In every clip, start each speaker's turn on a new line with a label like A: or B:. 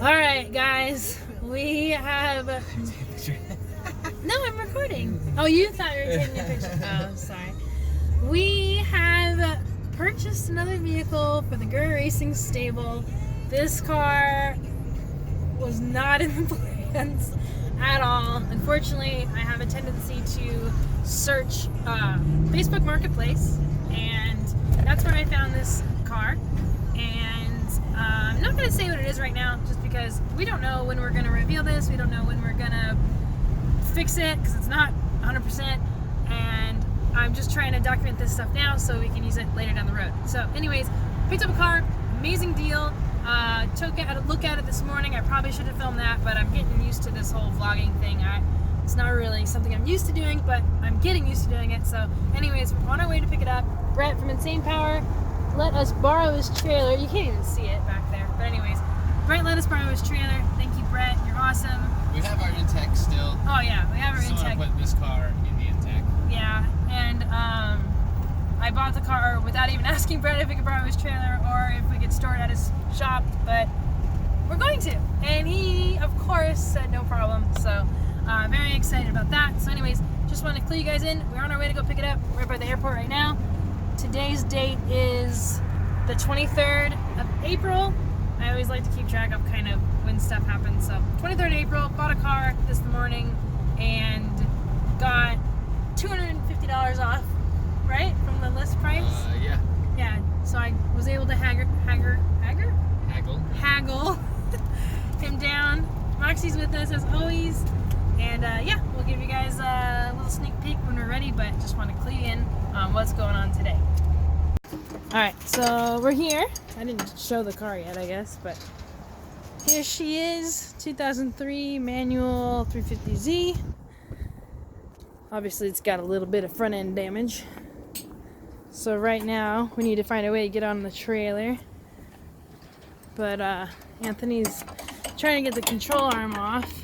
A: Alright, guys. We have... No, I'm recording. Oh, you thought you were taking a picture. Oh, sorry. We have purchased another vehicle for the GRR Racing stable. This car was not in the plans at all. Unfortunately, I have a tendency to search Facebook Marketplace, and that's where I found this car. And I'm not going to say what it is right now, just because we don't know when we're going to reveal this. We don't know when we're going to fix it, because it's not 100%. And I'm just trying to document this stuff now so we can use it later down the road. So anyways, picked up a car, amazing deal. Took a look at it this morning. I probably should have filmed that, but I'm getting used to this whole vlogging thing. It's not really something I'm used to doing, but I'm getting used to doing it. So anyways, we're on our way to pick it up. Brett from Insane Power let us borrow his trailer. You can't even see it back there. But anyways, Brett let us borrow his trailer. Thank you, Brett. You're awesome.
B: We have our Intech still.
A: Oh yeah, we have our Intech.
B: Someone put this car in the Intech.
A: Yeah, and I bought the car without even asking Brett if we could borrow his trailer or if we could store it at his shop, but we're going to. And he, of course, said no problem. So very excited about that. So anyways, just wanted to clue you guys in. We're on our way to go pick it up. We're by the airport right now. Today's date is the 23rd of April. I always like to keep track of kind of when stuff happens. So 23rd of April, bought a car this morning and got $250 off, right? From the list price?
B: Yeah.
A: Yeah, so I was able to haggle him down. Moxie's with us as always. And yeah, we'll give you guys a little sneak peek when we're ready, but just want to clue you in on what's going on today. Alright, so we're here. I didn't show the car yet, I guess, but here she is. 2003 manual 350Z. Obviously, it's got a little bit of front end damage. So right now, we need to find a way to get on the trailer. But Anthony's trying to get the control arm off.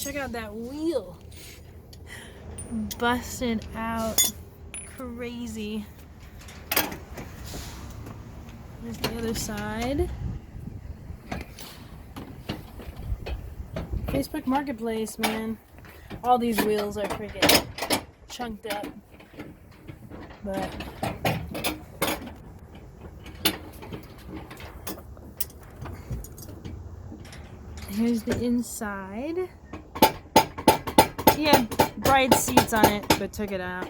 A: Check out that wheel. Busted out. Crazy. There's the other side. Facebook Marketplace, man. All these wheels are freaking chunked up. But here's the inside. He had bride seats on it, but took it out.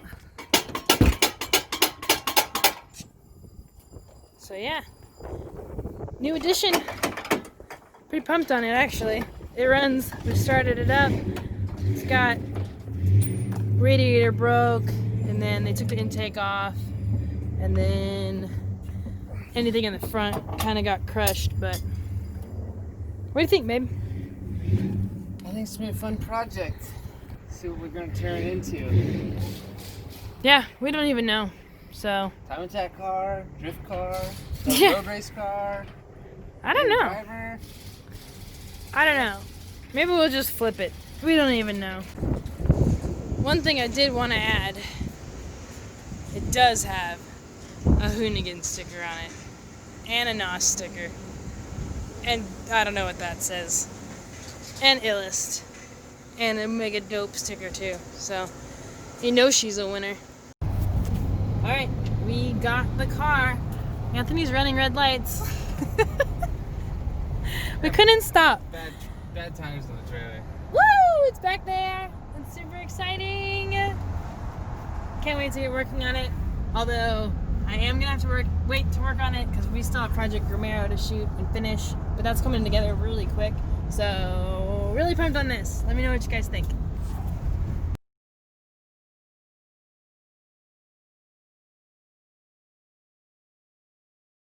A: So yeah, new addition. Pretty pumped on it actually. It runs. We started it up. It's got radiator broke, and then they took the intake off, and then anything in the front kind of got crushed. But what do you think, babe?
B: I think it's gonna be a fun project. See what we're gonna turn it into.
A: Yeah, we don't even know. So
B: Time attack car, drift car,
A: Yeah.
B: road race car.
A: I don't know.
B: Driver.
A: I don't know. Maybe we'll just flip it. We don't even know. One thing I did want to add, it does have a Hoonigan sticker on it, and a NOS sticker, and I don't know what that says, and Illust, and a Mega Dope sticker too, so you know she's a winner. Alright, we got the car. Anthony's running red lights. We couldn't stop.
B: Bad tires on the trailer.
A: Woo! It's back there. It's super exciting. Can't wait to get working on it. Although I am gonna have to wait to work on it because we still have Project Romero to shoot and finish. But that's coming together really quick. So really pumped on this. Let me know what you guys think.